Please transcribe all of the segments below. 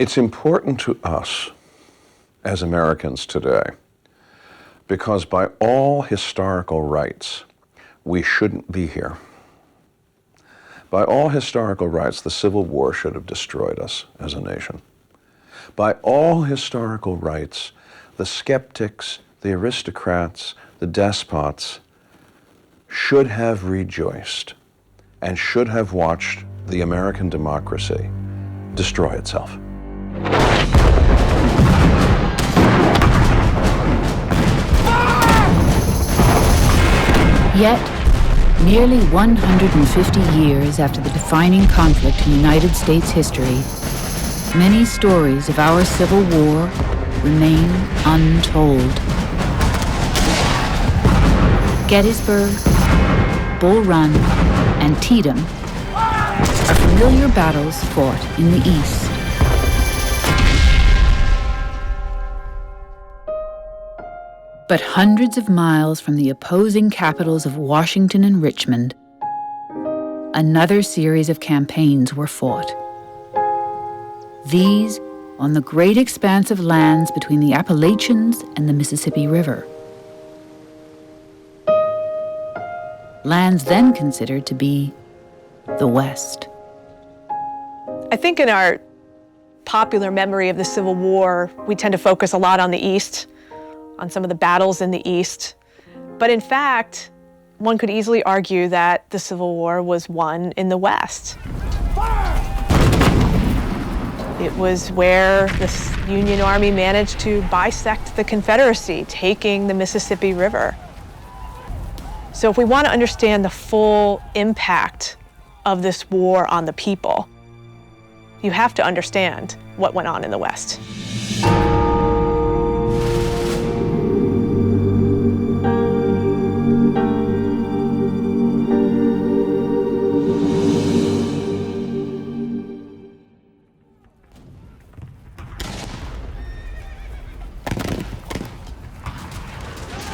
It's important to us as Americans today because by all historical rights, we shouldn't be here. By all historical rights, the Civil War should have destroyed us as a nation. By all historical rights, the skeptics, the aristocrats, the despots should have rejoiced and should have watched the American democracy destroy itself. Yet, nearly 150 years after the defining conflict in United States history, many stories of our Civil War remain untold. Gettysburg, Bull Run, and Antietam are familiar battles fought in the East. But hundreds of miles from the opposing capitals of Washington and Richmond, another series of campaigns were fought. These on the great expanse of lands between the Appalachians and the Mississippi River. Lands then considered to be the West. I think in our popular memory of the Civil War, we tend to focus a lot on the East, on some of the battles in the East. But in fact, one could easily argue that the Civil War was won in the West. It was where the Union Army managed to bisect the Confederacy, taking the Mississippi River. So if we want to understand the full impact of this war on the people, you have to understand what went on in the West.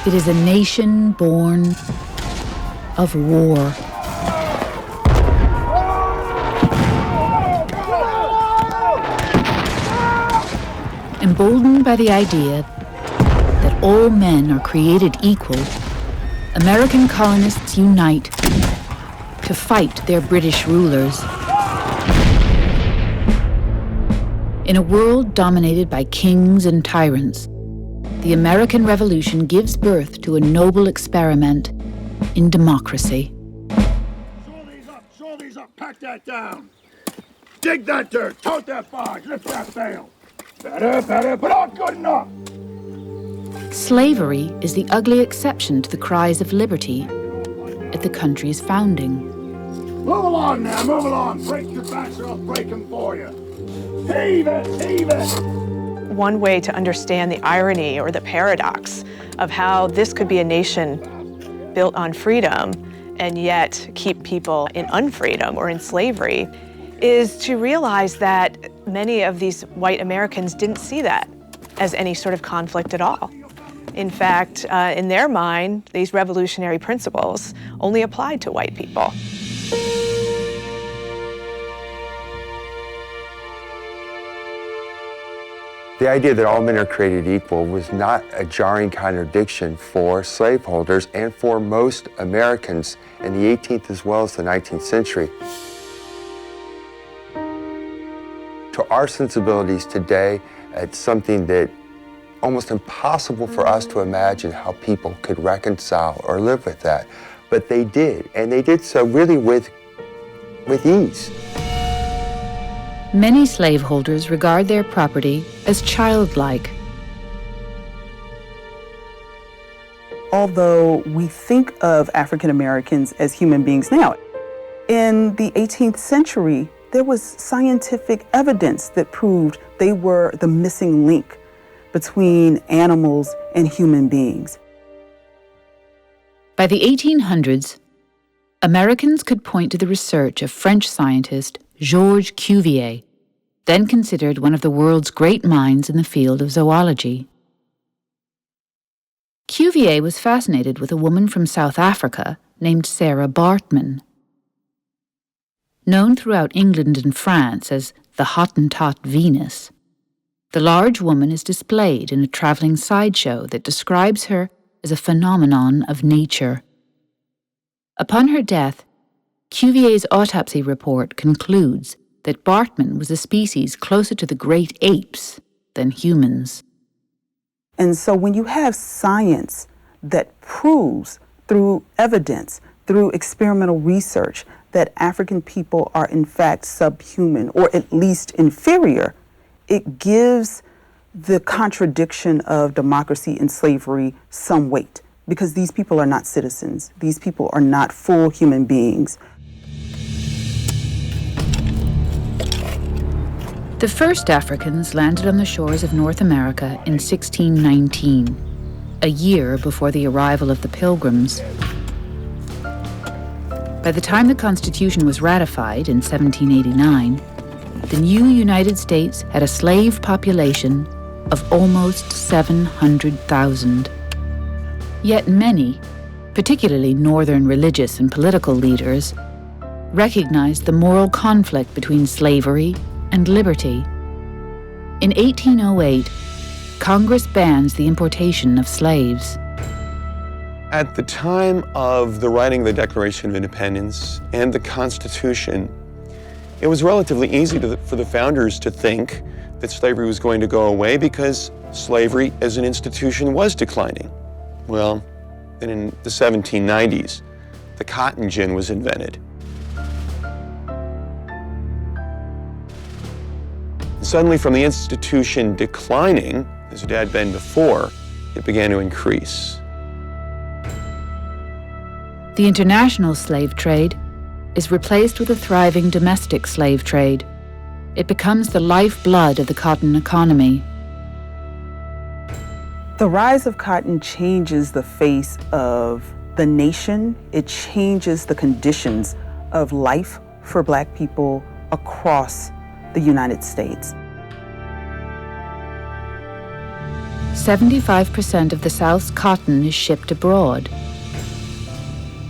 It is a nation born of war. Emboldened by the idea that all men are created equal, American colonists unite to fight their British rulers. In a world dominated by kings and tyrants, the American Revolution gives birth to a noble experiment in democracy. Shore these up, pack that down. Dig that dirt, tote that barge, lift that bale. Better, but not good enough. Slavery is the ugly exception to the cries of liberty at the country's founding. Move along now, move along. Break your backs or I'll break them for you. Heave it. One way to understand the irony or the paradox of how this could be a nation built on freedom and yet keep people in unfreedom or in slavery is to realize that many of these white Americans didn't see that as any sort of conflict at all. In fact, in their mind, these revolutionary principles only applied to white people. The idea that all men are created equal was not a jarring contradiction for slaveholders and for most Americans in the 18th as well as the 19th century. To our sensibilities today, it's something that almost impossible for us to imagine how people could reconcile or live with that. But they did, and they did so really with ease. Many slaveholders regard their property as childlike. Although we think of African Americans as human beings now, in the 18th century, there was scientific evidence that proved they were the missing link between animals and human beings. By the 1800s, Americans could point to the research of French scientist Georges Cuvier, then considered one of the world's great minds in the field of zoology. Cuvier was fascinated with a woman from South Africa named Sarah Baartman. Known throughout England and France as the Hottentot Venus, The large woman is displayed in a traveling sideshow that describes her as a phenomenon of nature. Upon her death, Cuvier's autopsy report concludes that Bartman was a species closer to the great apes than humans. And so when you have science that proves through evidence, through experimental research, that African people are in fact subhuman or at least inferior, it gives the contradiction of democracy and slavery some weight, because these people are not citizens. These people are not full human beings. The first Africans landed on the shores of North America in 1619, a year before the arrival of the Pilgrims. By the time the Constitution was ratified in 1789, the new United States had a slave population of almost 700,000. Yet many, particularly Northern religious and political leaders, recognized the moral conflict between slavery and liberty. In 1808, Congress bans the importation of slaves. At the time of the writing of the Declaration of Independence and the Constitution, it was relatively easy for the founders to think that slavery was going to go away because slavery as an institution was declining. Well, then in the 1790s, the cotton gin was invented. Suddenly, from the institution declining, as it had been before, it began to increase. The international slave trade is replaced with a thriving domestic slave trade. It becomes the lifeblood of the cotton economy. The rise of cotton changes the face of the nation. It changes the conditions of life for Black people across the United States. 75% of the South's cotton is shipped abroad,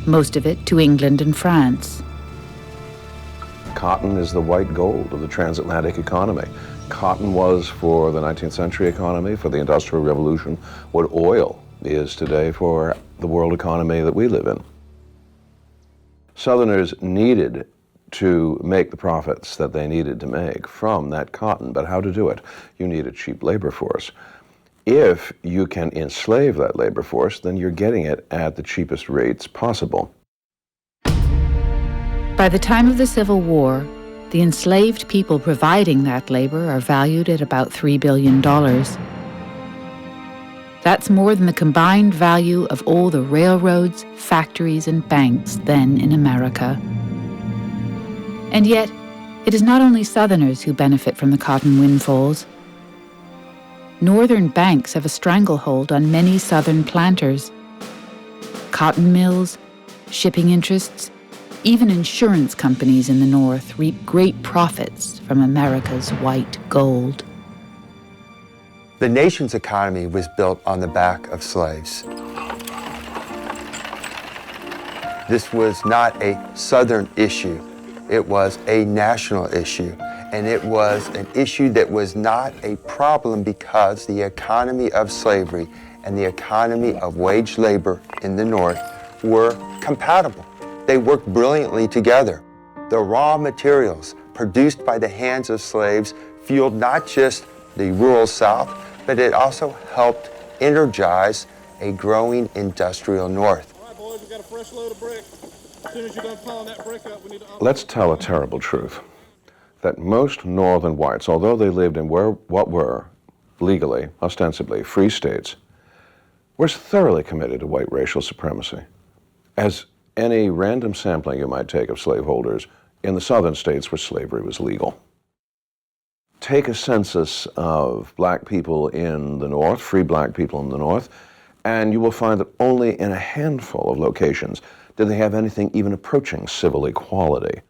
most of it to England and France. Cotton is the white gold of the transatlantic economy. Cotton was for the 19th century economy, for the Industrial Revolution, what oil is today for the world economy that we live in. Southerners needed to make the profits that they needed to make from that cotton, but how to do it? You need a cheap labor force. If you can enslave that labor force, then you're getting it at the cheapest rates possible. By the time of the Civil War, the enslaved people providing that labor are valued at about $3 billion. That's more than the combined value of all the railroads, factories, and banks then in America. And yet, it is not only Southerners who benefit from the cotton windfalls. Northern banks have a stranglehold on many Southern planters. Cotton mills, shipping interests, even insurance companies in the North reap great profits from America's white gold. The nation's economy was built on the back of slaves. This was not a Southern issue. It was a national issue. And it was an issue that was not a problem because the economy of slavery and the economy of wage labor in the North were compatible. They worked brilliantly together. The raw materials produced by the hands of slaves fueled not just the rural South, but it also helped energize a growing industrial North. All right, boys, we got a fresh load of brick. As soon as you're done piling that brick up, we need to... Let's tell a terrible truth, that most Northern whites, although they lived in what were legally, ostensibly, free states, were thoroughly committed to white racial supremacy. As any random sampling you might take of slaveholders in the Southern states where slavery was legal. Take a census of Black people in the North, free Black people in the North, and you will find that only in a handful of locations did they have anything even approaching civil equality.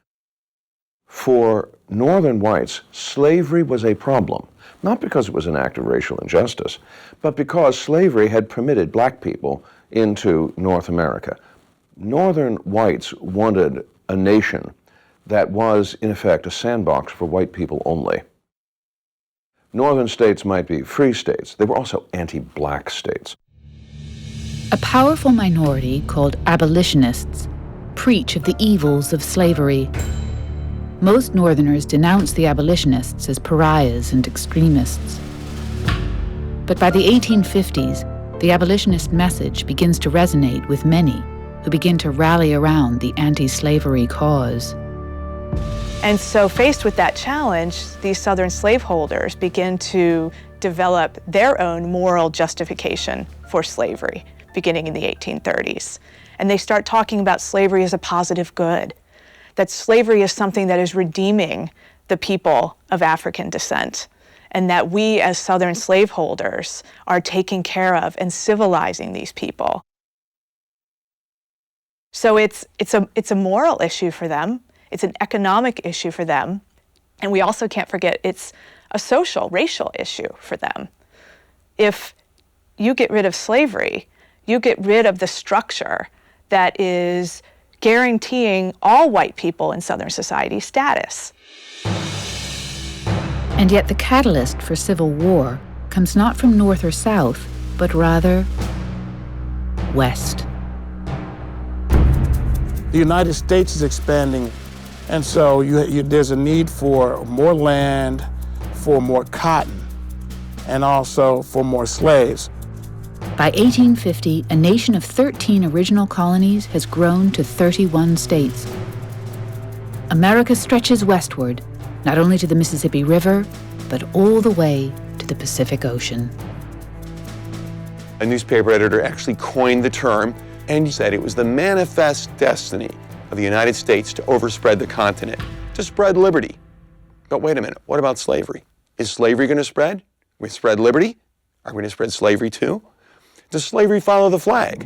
For Northern whites, slavery was a problem, not because it was an act of racial injustice, but because slavery had permitted Black people into North America. Northern whites wanted a nation that was, in effect, a sandbox for white people only. Northern states might be free states. They were also anti-black states. A powerful minority called abolitionists preach of the evils of slavery. Most Northerners denounce the abolitionists as pariahs and extremists. But by the 1850s, the abolitionist message begins to resonate with many who begin to rally around the anti-slavery cause. And so faced with that challenge, these Southern slaveholders begin to develop their own moral justification for slavery, beginning in the 1830s. And they start talking about slavery as a positive good, that slavery is something that is redeeming the people of African descent, and that we as Southern slaveholders are taking care of and civilizing these people. So it's a moral issue for them. It's an economic issue for them. And we also can't forget it's a social, racial issue for them. If you get rid of slavery, you get rid of the structure that is guaranteeing all white people in Southern society status. And yet the catalyst for civil war comes not from North or South, but rather West. The United States is expanding, and so there's a need for more land, for more cotton, and also for more slaves. By 1850, a nation of 13 original colonies has grown to 31 states. America stretches westward, not only to the Mississippi River, but all the way to the Pacific Ocean. A newspaper editor actually coined the term, and he said it was the manifest destiny of the United States to overspread the continent, to spread liberty. But wait a minute, what about slavery? Is slavery going to spread? We spread liberty? Are we going to spread slavery too? Does slavery follow the flag?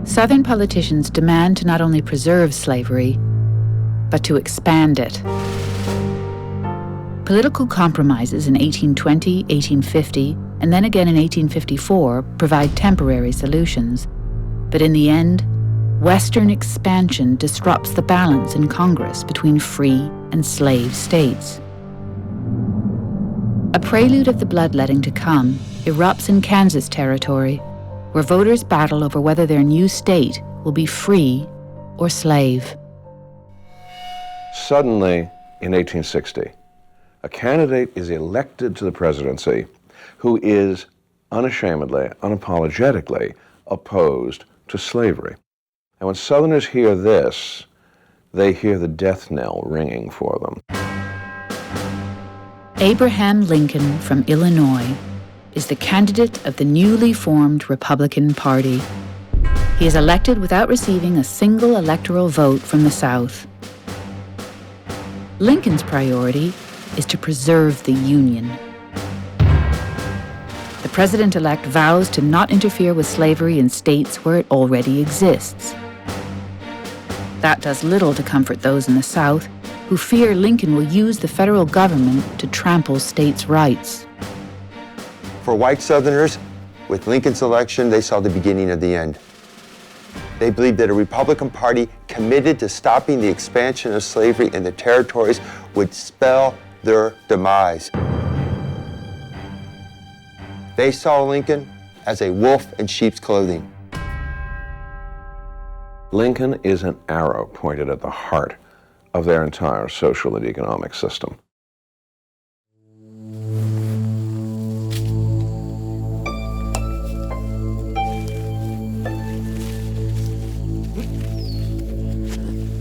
Southern politicians demand to not only preserve slavery, but to expand it. Political compromises in 1820, 1850, and then again in 1854 provide temporary solutions. But in the end, Western expansion disrupts the balance in Congress between free and slave states. A prelude of the bloodletting to come erupts in Kansas Territory, where voters battle over whether their new state will be free or slave. Suddenly, in 1860, a candidate is elected to the presidency who is unashamedly, unapologetically opposed to slavery. And when Southerners hear this, they hear the death knell ringing for them. Abraham Lincoln from Illinois is the candidate of the newly formed Republican Party. He is elected without receiving a single electoral vote from the South. Lincoln's priority is to preserve the Union. The president-elect vows to not interfere with slavery in states where it already exists. That does little to comfort those in the South who fear Lincoln will use the federal government to trample states' rights. For white Southerners, with Lincoln's election, they saw the beginning of the end. They believed that a Republican Party committed to stopping the expansion of slavery in the territories would spell their demise. They saw Lincoln as a wolf in sheep's clothing. Lincoln is an arrow pointed at the heart of their entire social and economic system.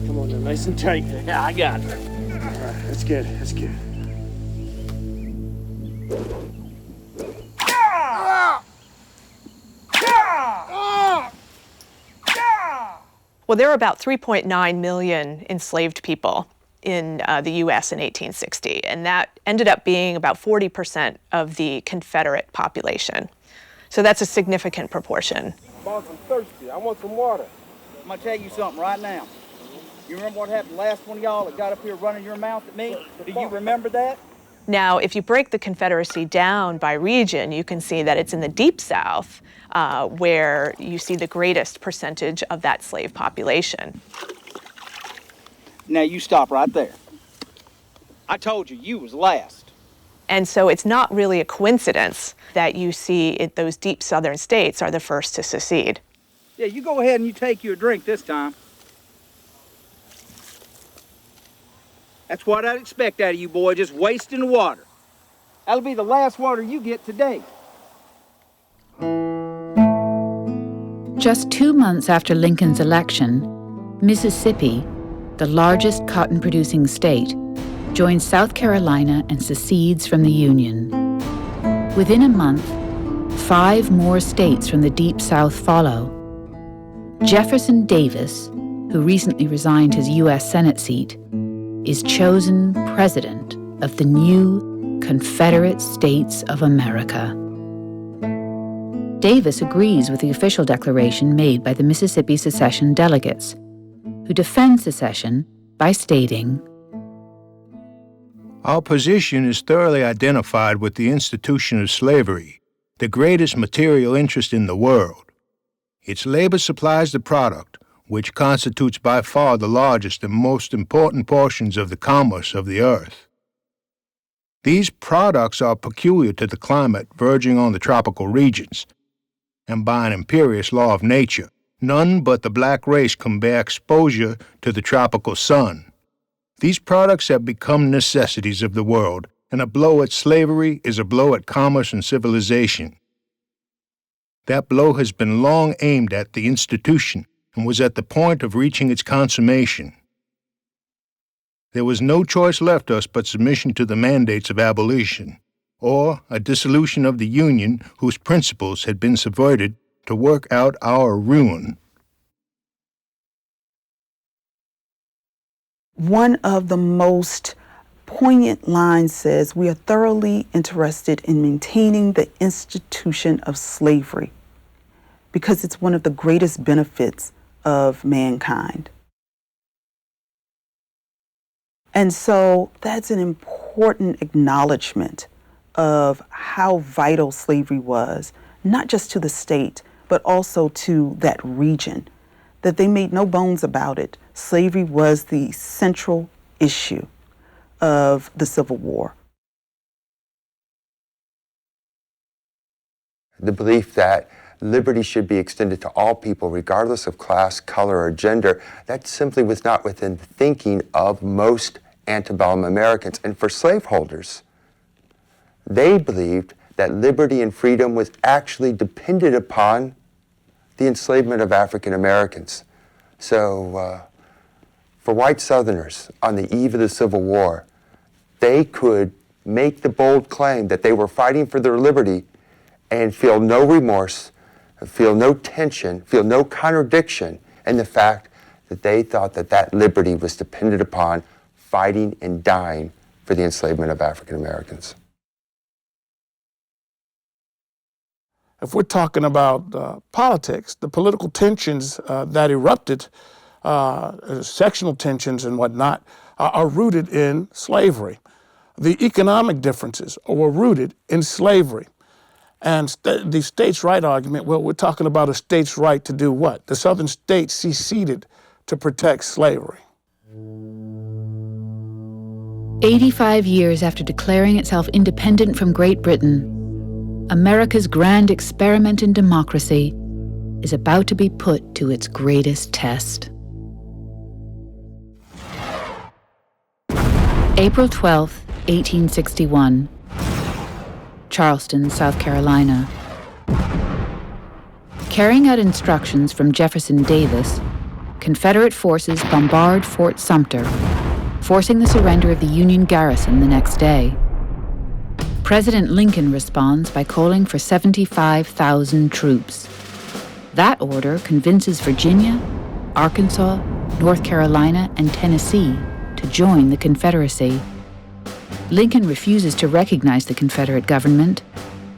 Come on now, nice and tight. Yeah, I got it. All right, that's good, that's good. Well, there were about 3.9 million enslaved people in the U.S. in 1860, and that ended up being about 40% of the Confederate population. So that's a significant proportion. Boss, I'm thirsty. I want some water. I'm gonna tell you something right now. You remember what happened to the last one of y'all that got up here running your mouth at me? Do you remember that? Now, if you break the Confederacy down by region, you can see that it's in the Deep South where you see the greatest percentage of that slave population. Now you stop right there. I told you, you was last. And so it's not really a coincidence that you see those deep southern states are the first to secede. Yeah, you go ahead and you take your drink this time. That's what I'd expect out of you, boy, just wasting the water. That'll be the last water you get today. Just 2 months after Lincoln's election, Mississippi, the largest cotton-producing state, joins South Carolina and secedes from the Union. Within a month, 5 more states from the Deep South follow. Jefferson Davis, who recently resigned his U.S. Senate seat, is chosen president of the new Confederate States of America. Davis agrees with the official declaration made by the Mississippi Secession delegates, who defend secession by stating, "Our position is thoroughly identified with the institution of slavery, the greatest material interest in the world. Its labor supplies the product, which constitutes by far the largest and most important portions of the commerce of the earth. These products are peculiar to the climate verging on the tropical regions, and by an imperious law of nature, none but the black race can bear exposure to the tropical sun. These products have become necessities of the world, and a blow at slavery is a blow at commerce and civilization. That blow has been long aimed at the institution and was at the point of reaching its consummation. There was no choice left us but submission to the mandates of abolition, or a dissolution of the Union whose principles had been subverted to work out our ruin." One of the most poignant lines says, "We are thoroughly interested in maintaining the institution of slavery because it's one of the greatest benefits of mankind." And so that's an important acknowledgement of how vital slavery was, not just to the state, but also to that region, that they made no bones about it. Slavery was the central issue of the Civil War. The belief that liberty should be extended to all people, regardless of class, color, or gender, that simply was not within the thinking of most antebellum Americans. And for slaveholders, they believed that liberty and freedom was actually dependent upon the enslavement of African Americans. So for white Southerners on the eve of the Civil War, they could make the bold claim that they were fighting for their liberty and feel no remorse, feel no tension, feel no contradiction in the fact that they thought that that liberty was dependent upon fighting and dying for the enslavement of African Americans. If we're talking about politics, the political tensions that erupted, sectional tensions and whatnot, are rooted in slavery. The economic differences were rooted in slavery. And the states' right argument, well, we're talking about a states' right to do what? The southern states seceded to protect slavery. 85 years after declaring itself independent from Great Britain, America's grand experiment in democracy is about to be put to its greatest test. April 12, 1861. Charleston, South Carolina. Carrying out instructions from Jefferson Davis, Confederate forces bombard Fort Sumter, forcing the surrender of the Union garrison the next day. President Lincoln responds by calling for 75,000 troops. That order convinces Virginia, Arkansas, North Carolina, and Tennessee to join the Confederacy. Lincoln refuses to recognize the Confederate government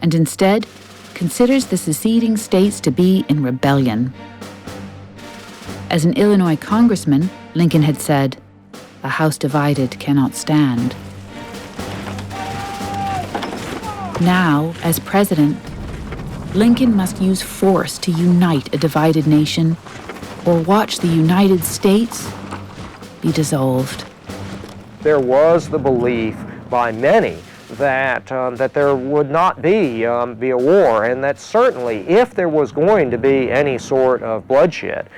and instead considers the seceding states to be in rebellion. As an Illinois congressman, Lincoln had said, "A house divided cannot stand." Now, as president, Lincoln must use force to unite a divided nation or watch the United States be dissolved. There was the belief by many that there would not be a war, and that certainly if there was going to be any sort of bloodshed,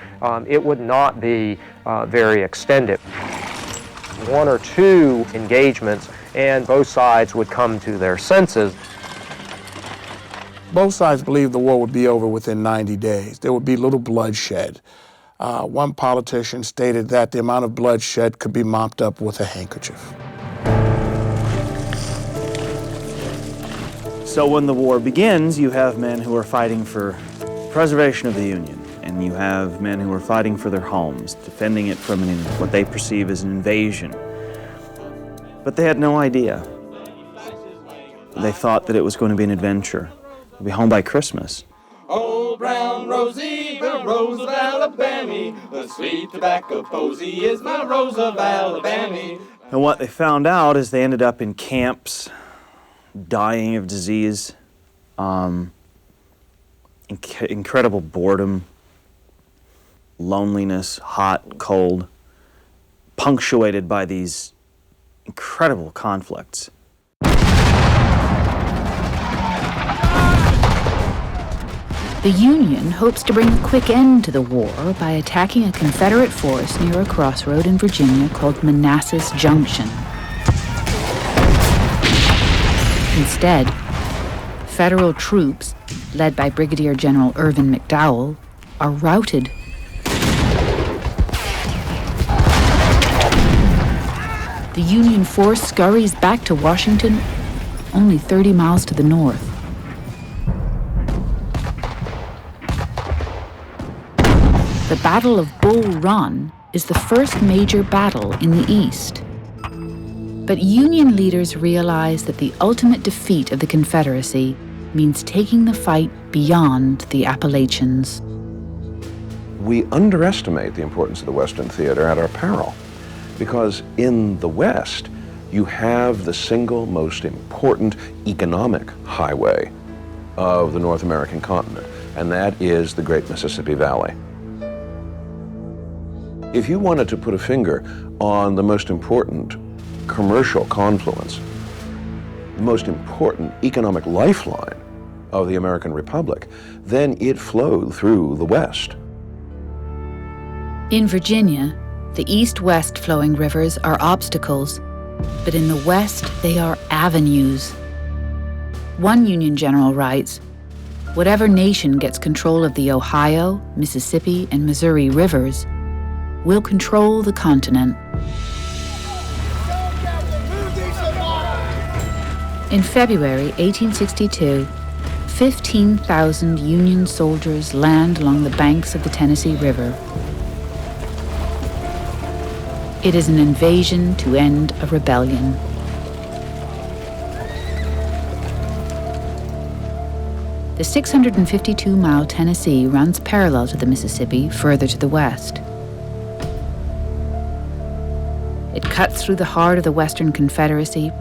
it would not be very extended. 1 or 2 engagements and both sides would come to their senses. Both sides believed the war would be over within 90 days. There would be little bloodshed. One politician stated that the amount of bloodshed could be mopped up with a handkerchief. So when the war begins, you have men who are fighting for preservation of the Union, and you have men who are fighting for their homes, defending it from what they perceive as an invasion. But they had no idea. They thought that it was going to be an adventure. They'll be home by Christmas. Old brown Rosie, the rose of Alabama, the sweet tobacco posy is my rose of Alabama. And what they found out is they ended up in camps, dying of disease, incredible boredom, loneliness, hot, cold, punctuated by these incredible conflicts. The Union hopes to bring a quick end to the war by attacking a Confederate force near a crossroad in Virginia called Manassas Junction. Instead, Federal troops, led by Brigadier General Irvin McDowell, are routed. The Union force scurries back to Washington, only 30 miles to the north. The Battle of Bull Run is the first major battle in the East. But Union leaders realize that the ultimate defeat of the Confederacy means taking the fight beyond the Appalachians. We underestimate the importance of the Western theater at our peril, because in the West, you have the single most important economic highway of the North American continent, and that is the Great Mississippi Valley. If you wanted to put a finger on the most important commercial confluence, the most important economic lifeline of the American Republic, then it flowed through the West. In Virginia, the east-west flowing rivers are obstacles, but in the West, they are avenues. One Union general writes, "Whatever nation gets control of the Ohio, Mississippi, and Missouri rivers will control the continent." In February 1862, 15,000 Union soldiers land along the banks of the Tennessee River. It is an invasion to end a rebellion. The 652-mile Tennessee runs parallel to the Mississippi further to the west. It cuts through the heart of the Western Confederacy,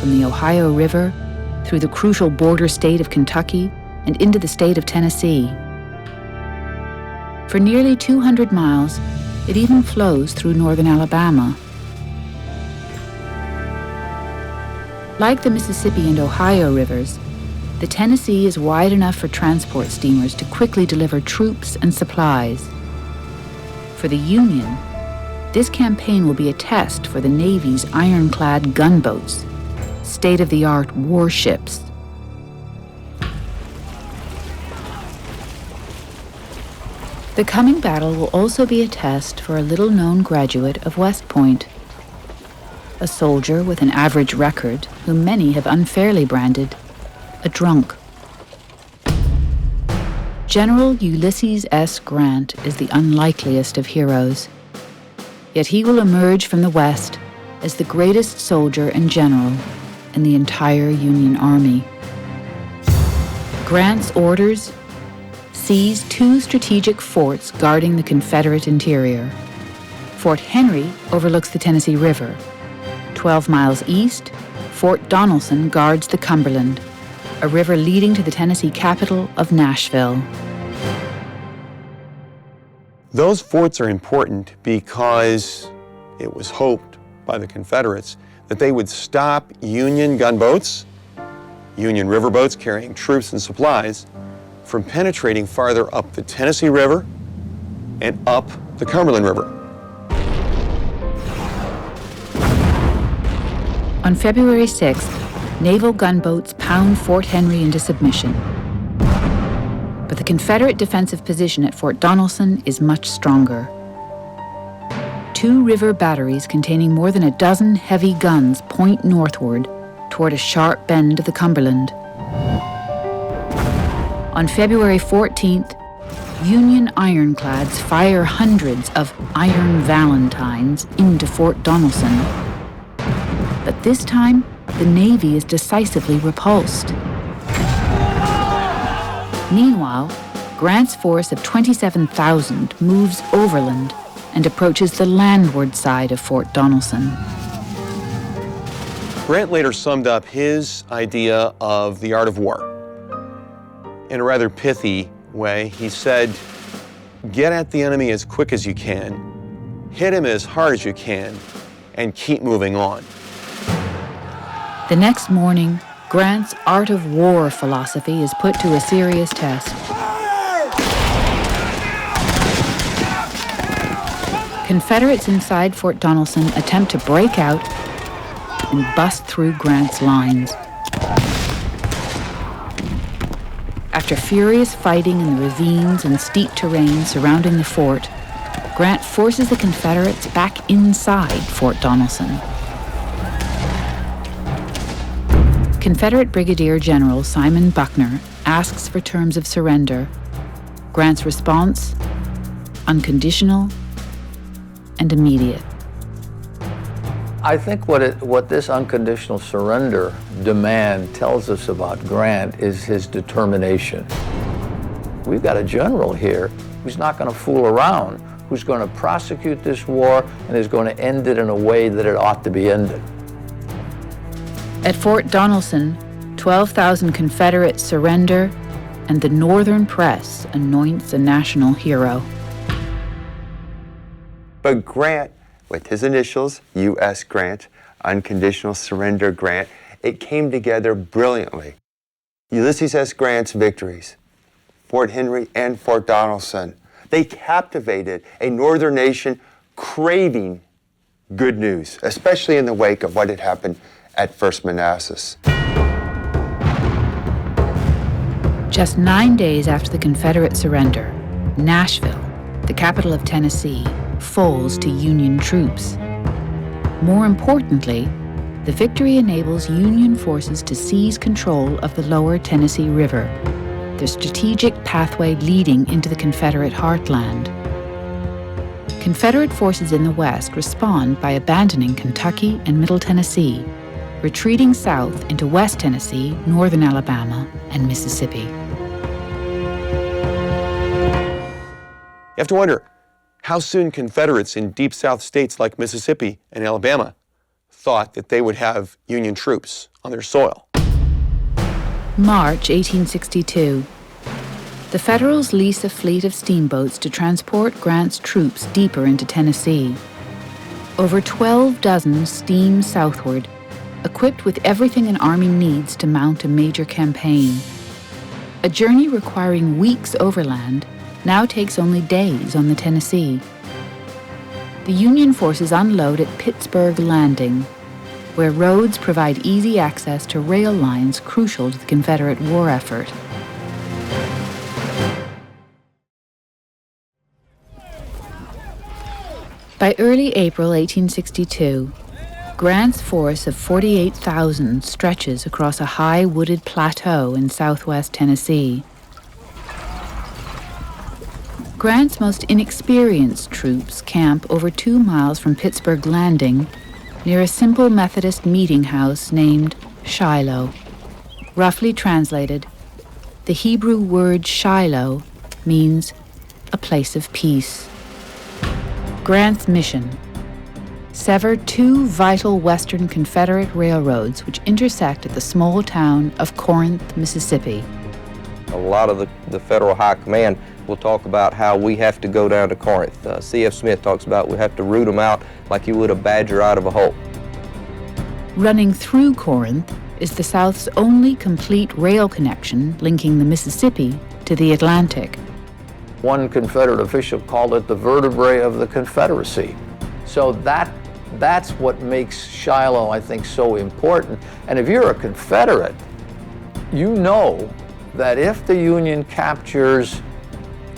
from the Ohio River, through the crucial border state of Kentucky, and into the state of Tennessee. For nearly 200 miles, it even flows through northern Alabama. Like the Mississippi and Ohio rivers, the Tennessee is wide enough for transport steamers to quickly deliver troops and supplies. For the Union, this campaign will be a test for the Navy's ironclad gunboats, state-of-the-art warships. The coming battle will also be a test for a little-known graduate of West Point, a soldier with an average record whom many have unfairly branded a drunk. General Ulysses S. Grant is the unlikeliest of heroes, yet he will emerge from the West as the greatest soldier and general in the entire Union Army. Grant's orders: seize 2 strategic forts guarding the Confederate interior. Fort Henry overlooks the Tennessee River. 12 miles east, Fort Donelson guards the Cumberland, a river leading to the Tennessee capital of Nashville. Those forts are important because it was hoped by the Confederates that they would stop Union gunboats, Union riverboats carrying troops and supplies, from penetrating farther up the Tennessee River and up the Cumberland River. On February 6th, naval gunboats pound Fort Henry into submission. But the Confederate defensive position at Fort Donelson is much stronger. 2 river batteries containing more than a dozen heavy guns point northward toward a sharp bend of the Cumberland. On February 14th, Union ironclads fire hundreds of Iron Valentines into Fort Donelson. But this time, the Navy is decisively repulsed. Meanwhile, Grant's force of 27,000 moves overland and approaches the landward side of Fort Donelson. Grant later summed up his idea of the art of war in a rather pithy way. He said, get at the enemy as quick as you can, hit him as hard as you can, and keep moving on. The next morning, Grant's art of war philosophy is put to a serious test. Confederates inside Fort Donelson attempt to break out and bust through Grant's lines. After furious fighting in the ravines and steep terrain surrounding the fort, Grant forces the Confederates back inside Fort Donelson. Confederate Brigadier General Simon Buckner asks for terms of surrender. Grant's response, unconditional and immediate. I think what this unconditional surrender demand tells us about Grant is his determination. We've got a general here who's not going to fool around, who's going to prosecute this war and is going to end it in a way that it ought to be ended. At Fort Donelson, 12,000 Confederates surrender, and the Northern press anoints a national hero. But Grant, with his initials, U.S. Grant, Unconditional Surrender Grant, it came together brilliantly. Ulysses S. Grant's victories, Fort Henry and Fort Donelson, they captivated a northern nation craving good news, especially in the wake of what had happened at First Manassas. Just 9 days after the Confederate surrender, Nashville, the capital of Tennessee, falls to Union troops. More importantly, the victory enables Union forces to seize control of the lower Tennessee River, the strategic pathway leading into the Confederate heartland. Confederate forces in the West respond by abandoning Kentucky and Middle Tennessee, retreating south into West Tennessee, northern Alabama, and Mississippi. You have to wonder how soon Confederates in deep South states like Mississippi and Alabama thought that they would have Union troops on their soil. March 1862. The Federals lease a fleet of steamboats to transport Grant's troops deeper into Tennessee. Over 12 dozen steam southward, equipped with everything an army needs to mount a major campaign. A journey requiring weeks overland now takes only days on the Tennessee. The Union forces unload at Pittsburgh Landing, where roads provide easy access to rail lines crucial to the Confederate war effort. By early April 1862, Grant's force of 48,000 stretches across a high wooded plateau in southwest Tennessee. Grant's most inexperienced troops camp over 2 miles from Pittsburgh Landing near a simple Methodist meeting house named Shiloh. Roughly translated, the Hebrew word Shiloh means a place of peace. Grant's mission: sever 2 vital western Confederate railroads which intersect at the small town of Corinth, Mississippi. A lot of the Federal High Command will talk about how we have to go down to Corinth. C.F. Smith talks about we have to root them out like you would a badger out of a hole. Running through Corinth is the South's only complete rail connection linking the Mississippi to the Atlantic. One Confederate official called it the vertebrae of the Confederacy. So that's what makes Shiloh, I think, so important. And if you're a Confederate, you know that if the Union captures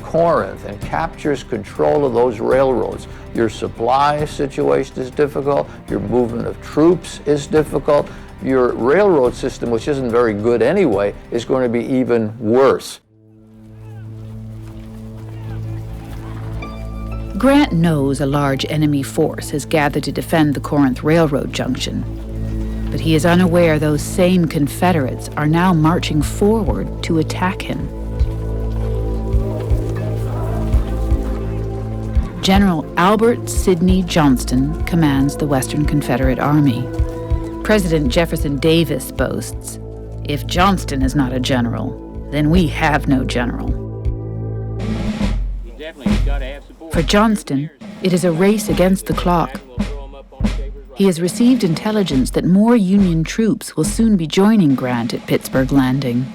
Corinth and captures control of those railroads, your supply situation is difficult, your movement of troops is difficult, your railroad system, which isn't very good anyway, is going to be even worse. Grant knows a large enemy force has gathered to defend the Corinth Railroad junction, but he is unaware those same Confederates are now marching forward to attack him. General Albert Sidney Johnston commands the Western Confederate Army. President Jefferson Davis boasts, "If Johnston is not a general, then we have no general." For Johnston, it is a race against the clock. He has received intelligence that more Union troops will soon be joining Grant at Pittsburgh Landing.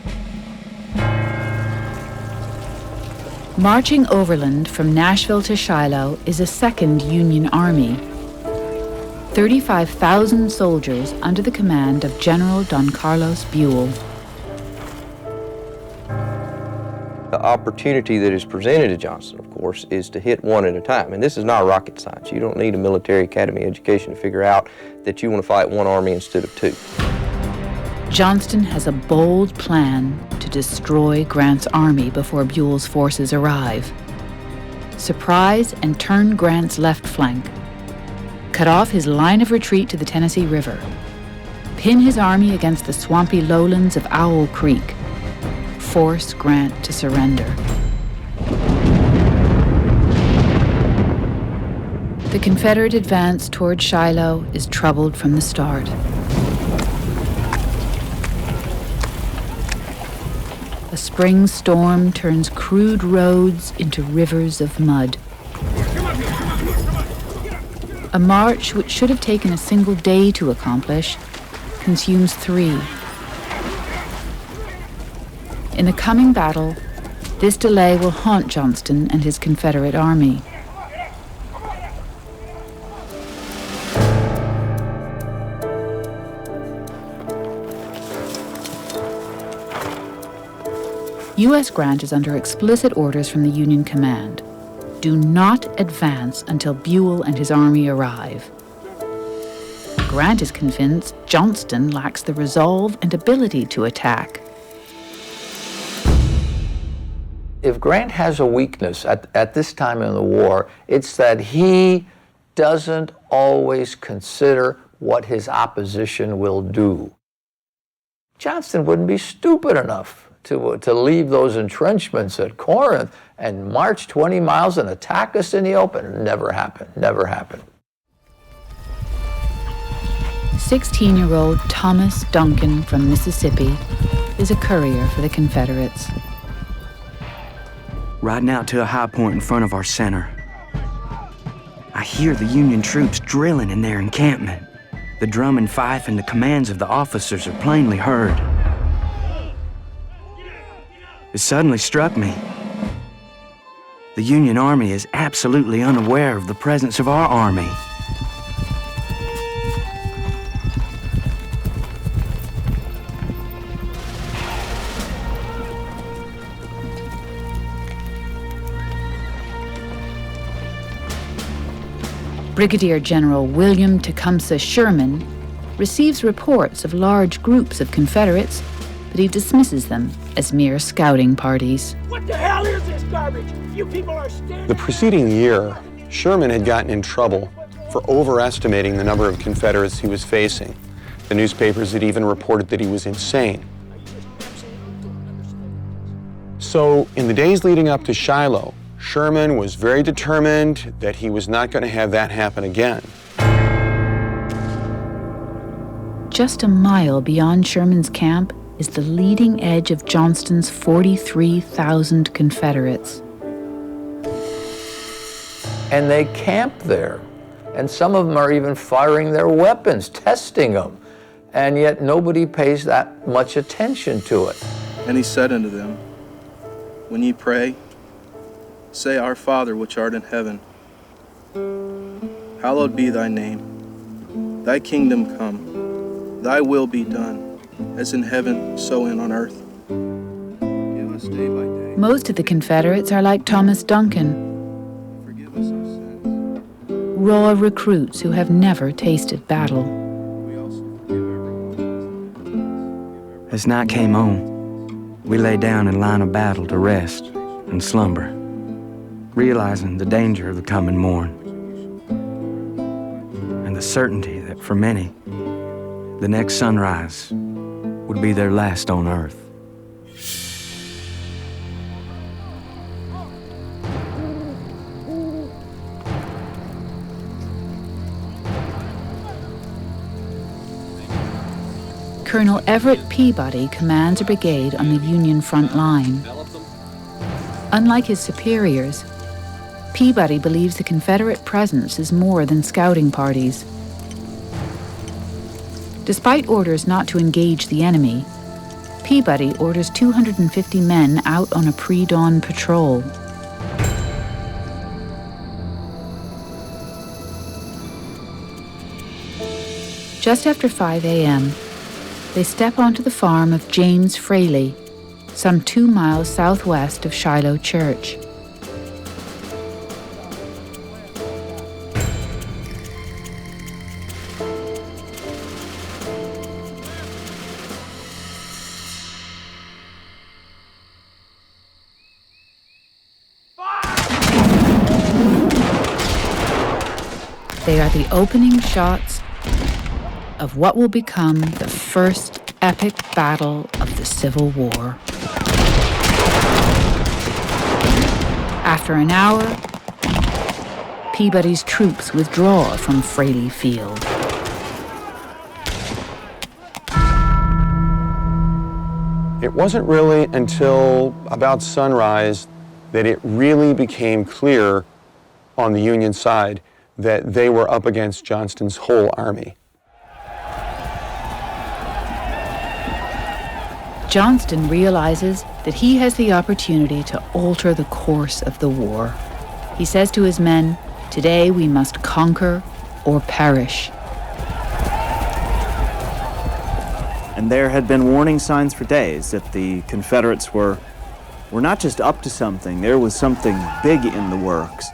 Marching overland from Nashville to Shiloh is a second Union Army. 35,000 soldiers under the command of General Don Carlos Buell. The opportunity that is presented to Johnston, of course, is to hit one at a time. And this is not rocket science. You don't need a military academy education to figure out that you want to fight one army instead of two. Johnston has a bold plan to destroy Grant's army before Buell's forces arrive. Surprise and turn Grant's left flank. Cut off his line of retreat to the Tennessee River. Pin his army against the swampy lowlands of Owl Creek. Force Grant to surrender. The Confederate advance toward Shiloh is troubled from the start. A spring storm turns crude roads into rivers of mud. A march which should have taken a single day to accomplish consumes 3. In the coming battle, this delay will haunt Johnston and his Confederate army. U.S. Grant is under explicit orders from the Union command. Do not advance until Buell and his army arrive. Grant is convinced Johnston lacks the resolve and ability to attack. If Grant has a weakness at this time in the war, it's that he doesn't always consider what his opposition will do. Johnston wouldn't be stupid enough to leave those entrenchments at Corinth and march 20 miles and attack us in the open. Never happened, never happened. 16-year-old Thomas Duncan from Mississippi is a courier for the Confederates. Riding out to a high point in front of our center, I hear the Union troops drilling in their encampment. The drum and fife and the commands of the officers are plainly heard. It suddenly struck me. The Union Army is absolutely unaware of the presence of our army. Brigadier General William Tecumseh Sherman receives reports of large groups of Confederates, but he dismisses them as mere scouting parties. What the hell is this garbage? You people are standing... The preceding year, Sherman had gotten in trouble for overestimating the number of Confederates he was facing. The newspapers had even reported that he was insane. So, in the days leading up to Shiloh, Sherman was very determined that he was not going to have that happen again. Just a mile beyond Sherman's camp is the leading edge of Johnston's 43,000 Confederates. And they camp there. And some of them are even firing their weapons, testing them. and yet nobody pays that much attention to it. And he said unto them, When ye pray, say, Our Father which art in heaven, hallowed be thy name. Thy kingdom come, thy will be done, as in heaven, so on earth. Give us day by day. Most of the Confederates are like Thomas Duncan, Forgive us our sins. raw recruits who have never tasted battle. We also forgive everyone. As night came on, we lay down in line of battle to rest and slumber, realizing the danger of the coming morn, and the certainty that for many, the next sunrise would be their last on earth. Colonel Everett Peabody commands a brigade on the Union front line. Unlike his superiors, Peabody believes the Confederate presence is more than scouting parties. Despite orders not to engage the enemy, Peabody orders 250 men out on a pre-dawn patrol. Just after 5 a.m., they step onto the farm of James Fraley, some 2 miles southwest of Shiloh Church. They are the opening shots of what will become the first epic battle of the Civil War. After an hour, Peabody's troops withdraw from Fraley Field. It wasn't really until about sunrise that it really became clear on the Union side that they were up against Johnston's whole army. Johnston realizes that he has the opportunity to alter the course of the war. He says to his men, "Today we must conquer or perish." And there had been warning signs for days that the Confederates were not just up to something, there was something big in the works.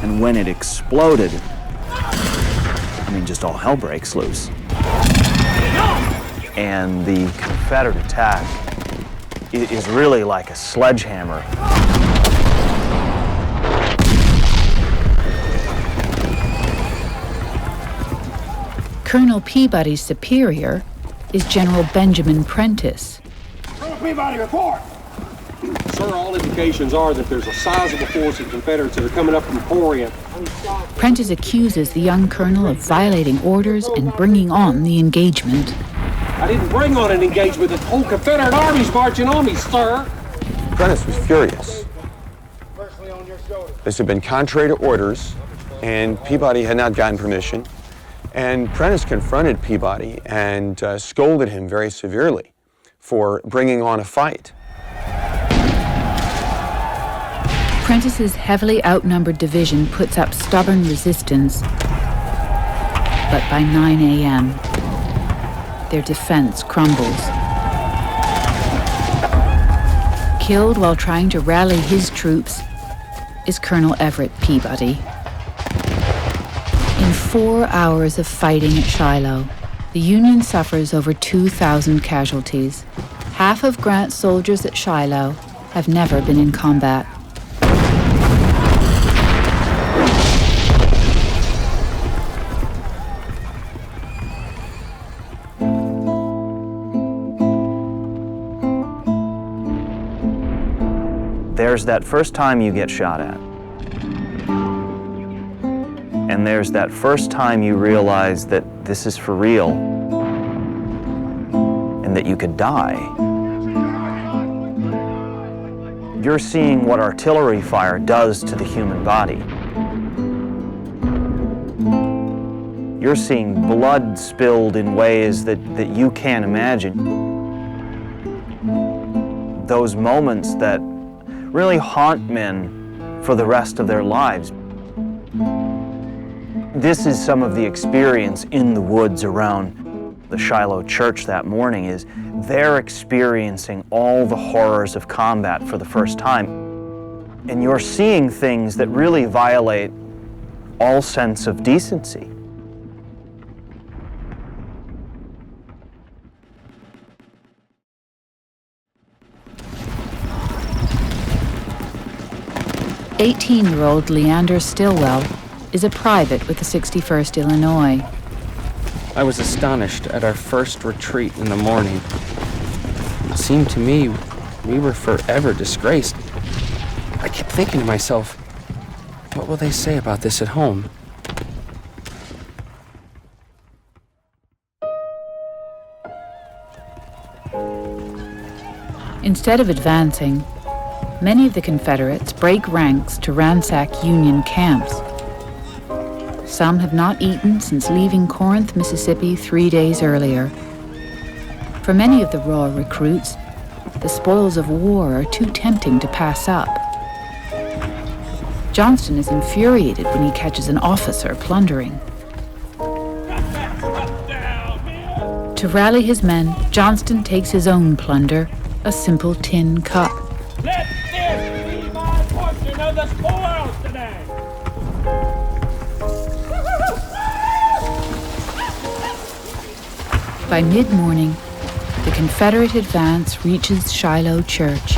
And when it exploded, just all hell breaks loose. And the Confederate attack is really like a sledgehammer. Colonel Peabody's superior is General Benjamin Prentiss. Colonel Peabody, report! Sir, all indications are that there's a sizable force of Confederates that are coming up from Corinth. Prentiss accuses the young colonel of violating orders and bringing on the engagement. I didn't bring on an engagement. The whole Confederate Army's marching on me, sir. Prentiss was furious. This had been contrary to orders, and Peabody had not gotten permission. And Prentiss confronted Peabody and scolded him very severely for bringing on a fight. Prentiss's heavily outnumbered division puts up stubborn resistance. But by 9 a.m., their defense crumbles. Killed while trying to rally his troops is Colonel Everett Peabody. In 4 hours of fighting at Shiloh, the Union suffers over 2,000 casualties. Half of Grant's soldiers at Shiloh have never been in combat. There's that first time you get shot at. And there's that first time you realize that this is for real and that you could die. You're seeing what artillery fire does to the human body. You're seeing blood spilled in ways that you can't imagine. Those moments that really haunt men for the rest of their lives. This is some of the experience in the woods around the Shiloh church that morning, is they're experiencing all the horrors of combat for the first time. And you're seeing things that really violate all sense of decency. "18-year-old Leander Stillwell is a private with the 61st Illinois. I was astonished at our first retreat in the morning. It seemed to me we were forever disgraced. I kept thinking to myself, what will they say about this at home? Instead of advancing, many of the Confederates break ranks to ransack Union camps. Some have not eaten since leaving Corinth, Mississippi 3 days earlier. For many of the raw recruits, the spoils of war are too tempting to pass up. Johnston is infuriated when he catches an officer plundering. To rally his men, Johnston takes his own plunder, a simple tin cup. Let this be my portion of the spoils today. By mid-morning, the Confederate advance reaches Shiloh Church.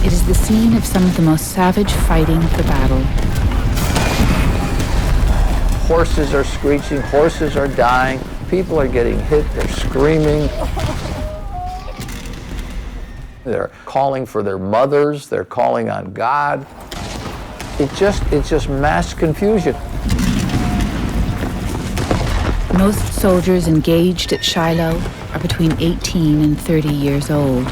It is the scene of some of the most savage fighting of the battle. Horses are screeching, horses are dying, people are getting hit, they're screaming. They're calling for their mothers, they're calling on God. It's just mass confusion. Most soldiers engaged at Shiloh are between 18 and 30 years old.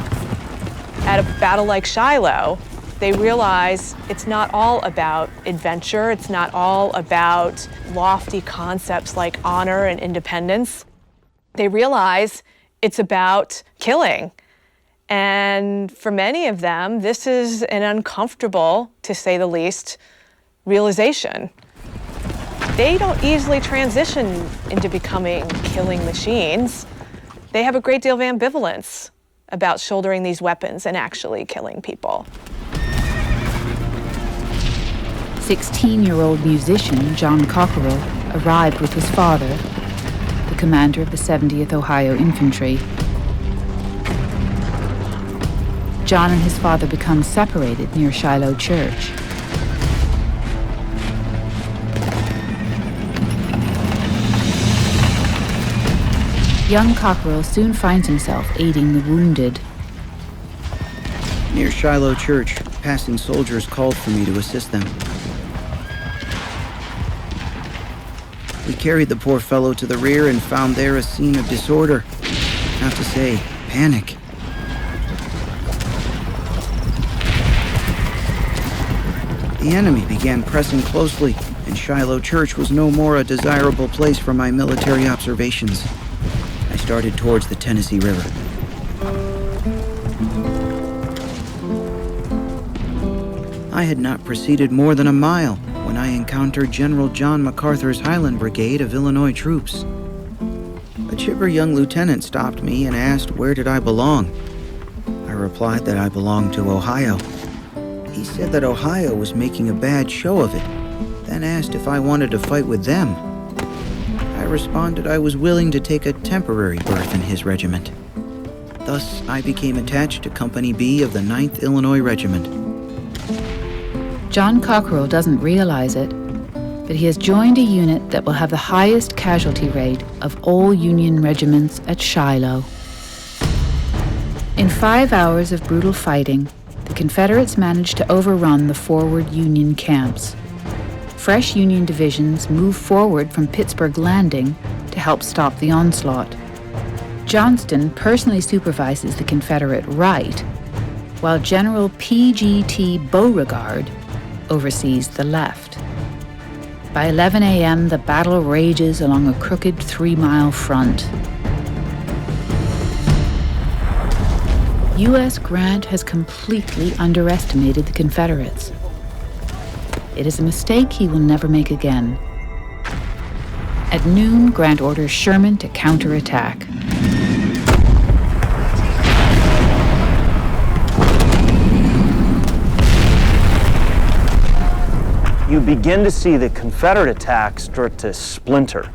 At a battle like Shiloh, they realize it's not all about adventure, it's not all about lofty concepts like honor and independence. They realize it's about killing. And for many of them, this is an uncomfortable, to say the least, realization. They don't easily transition into becoming killing machines. They have a great deal of ambivalence about shouldering these weapons and actually killing people. 16-year-old musician John Cockerell arrived with his father, the commander of the 70th Ohio Infantry. John and his father become separated near Shiloh Church. Young Cockerell soon finds himself aiding the wounded. Near Shiloh Church, passing soldiers called for me to assist them. We carried the poor fellow to the rear and found there a scene of disorder. Not to say, panic. The enemy began pressing closely, and Shiloh Church was no more a desirable place for my military observations. I started towards the Tennessee River. I had not proceeded more than a mile when I encountered General John MacArthur's Highland Brigade of Illinois troops. A chipper young lieutenant stopped me and asked where did I belong. I replied that I belonged to Ohio. He said that Ohio was making a bad show of it, then asked if I wanted to fight with them. I responded I was willing to take a temporary berth in his regiment. Thus, I became attached to Company B of the 9th Illinois Regiment. John Cockerell doesn't realize it, but he has joined a unit that will have the highest casualty rate of all Union regiments at Shiloh. In 5 hours of brutal fighting, the Confederates managed to overrun the forward Union camps. Fresh Union divisions moved forward from Pittsburgh Landing to help stop the onslaught. Johnston personally supervises the Confederate right, while General P.G.T. Beauregard oversees the left. By 11 a.m., the battle rages along a crooked 3-mile front. U.S. Grant has completely underestimated the Confederates. It is a mistake he will never make again. At noon, Grant orders Sherman to counterattack. You begin to see the Confederate attack start to splinter.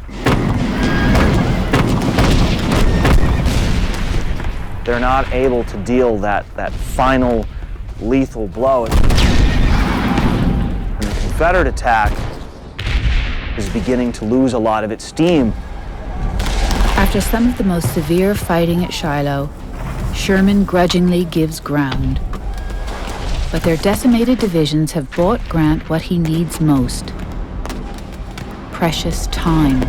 They're not able to deal that final lethal blow. And the Confederate attack is beginning to lose a lot of its steam. After some of the most severe fighting at Shiloh, Sherman grudgingly gives ground. But their decimated divisions have bought Grant what he needs most: precious time.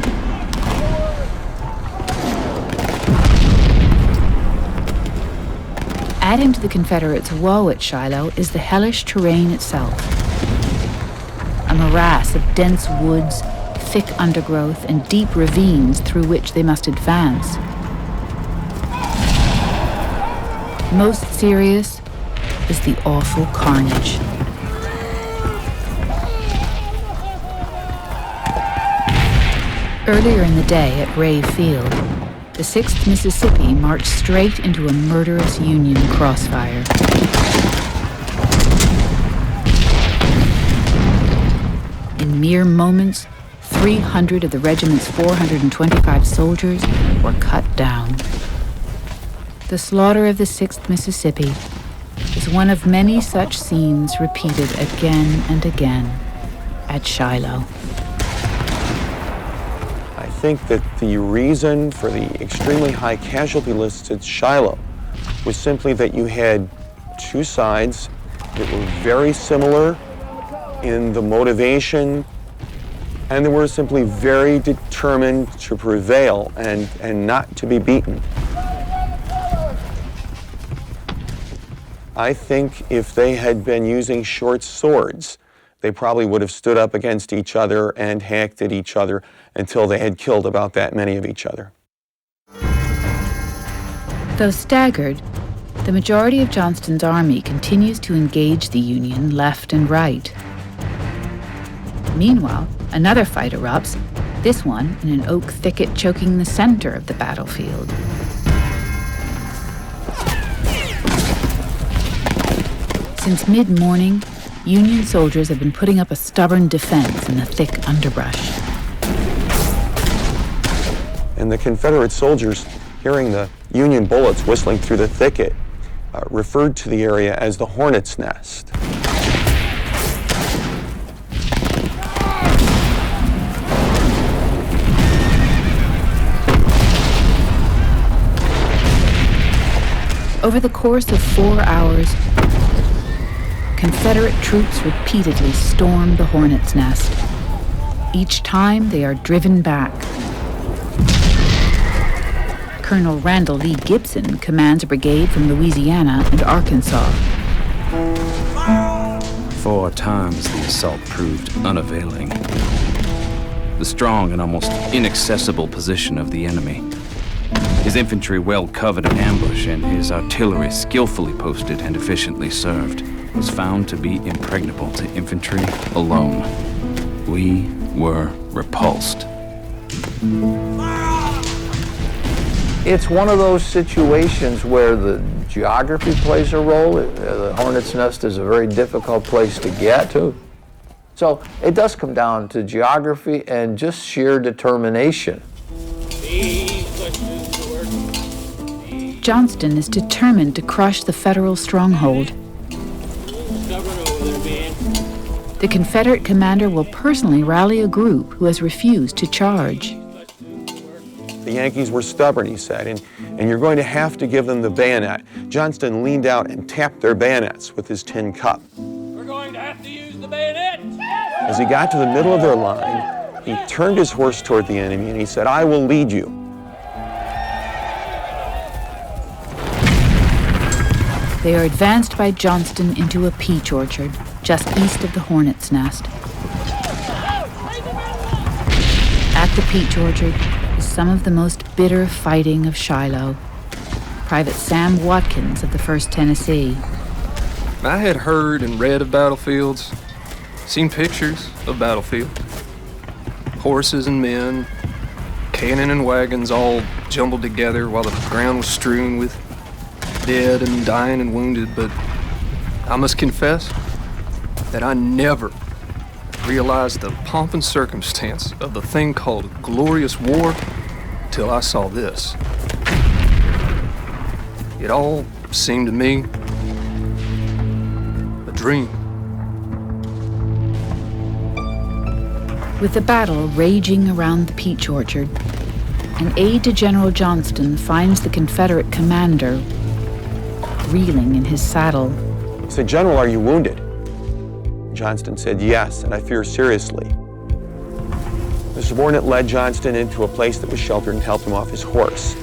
Adding to the Confederates' woe at Shiloh is the hellish terrain itself. A morass of dense woods, thick undergrowth, and deep ravines through which they must advance. Most serious is the awful carnage. Earlier in the day at Ray Field, the 6th Mississippi marched straight into a murderous Union crossfire. In mere moments, 300 of the regiment's 425 soldiers were cut down. The slaughter of the 6th Mississippi is one of many such scenes repeated again and again at Shiloh. I think that the reason for the extremely high casualty lists at Shiloh was simply that you had two sides that were very similar in the motivation, and they were simply very determined to prevail and not to be beaten. I think if they had been using short swords, they probably would have stood up against each other and hacked at each other until they had killed about that many of each other. Though staggered, the majority of Johnston's army continues to engage the Union left and right. Meanwhile, another fight erupts, this one in an oak thicket choking the center of the battlefield. Since mid-morning, Union soldiers have been putting up a stubborn defense in the thick underbrush. And the Confederate soldiers, hearing the Union bullets whistling through the thicket, referred to the area as the Hornets' nest. Over the course of 4 hours, Confederate troops repeatedly storm the Hornets' nest. Each time they are driven back. Colonel Randall Lee Gibson commands a brigade from Louisiana and Arkansas. 4 times the assault proved unavailing. The strong and almost inaccessible position of the enemy, his infantry well covered in ambush, and his artillery skillfully posted and efficiently served, was found to be impregnable to infantry alone. We were repulsed. It's one of those situations where the geography plays a role. The Hornets' Nest is a very difficult place to get to. So it does come down to geography and just sheer determination. Johnston is determined to crush the Federal stronghold. The Confederate commander will personally rally a group who has refused to charge. The Yankees were stubborn, he said, and you're going to have to give them the bayonet. Johnston leaned out and tapped their bayonets with his tin cup. We're going to have to use the bayonet. As he got to the middle of their line, he turned his horse toward the enemy and he said, "I will lead you." They are advanced by Johnston into a peach orchard just east of the Hornets' nest. At the peach orchard is some of the most bitter fighting of Shiloh. Private Sam Watkins of the 1st Tennessee. I had heard and read of battlefields, seen pictures of battlefields. Horses and men, cannon and wagons all jumbled together while the ground was strewn with dead and dying and wounded, but I must confess that I never realized the pomp and circumstance of the thing called glorious war till I saw this. It all seemed to me a dream. With the battle raging around the peach orchard, an aide to General Johnston finds the Confederate commander reeling in his saddle. He said, "General, are you wounded?" Johnston said, "Yes, and I fear seriously." The subordinate led Johnston into a place that was sheltered and helped him off his horse.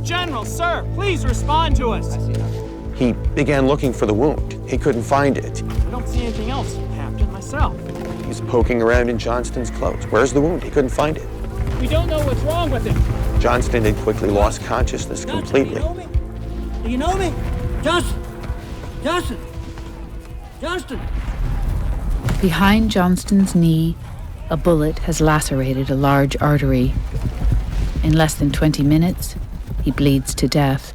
General, sir, please respond to us. He began looking for the wound. He couldn't find it. I don't see anything else, Captain, myself. He was poking around in Johnston's clothes. Where's the wound? He couldn't find it. We don't know what's wrong with him. Johnston had quickly lost consciousness completely. Do you know me? Johnston! Johnston! Johnston! Behind Johnston's knee, a bullet has lacerated a large artery. In less than 20 minutes, he bleeds to death.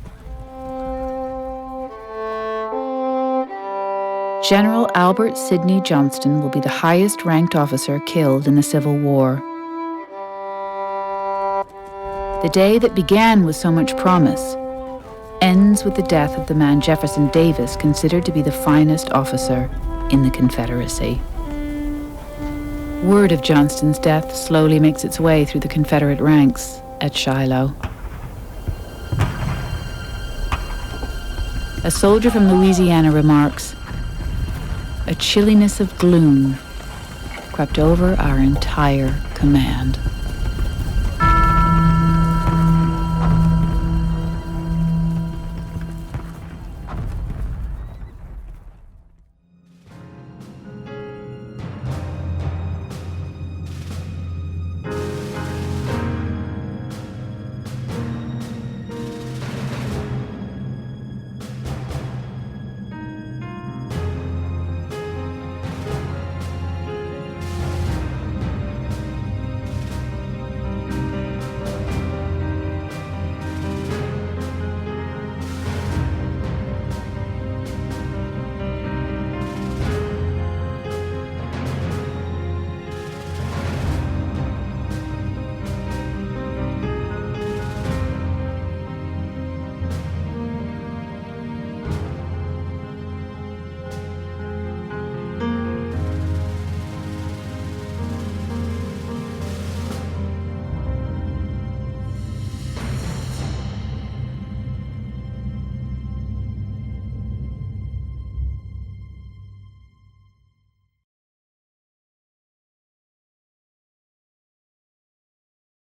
General Albert Sidney Johnston will be the highest-ranked officer killed in the Civil War. The day that began with so much promise ends with the death of the man Jefferson Davis considered to be the finest officer in the Confederacy. Word of Johnston's death slowly makes its way through the Confederate ranks at Shiloh. A soldier from Louisiana remarks, "A chilliness of gloom crept over our entire command."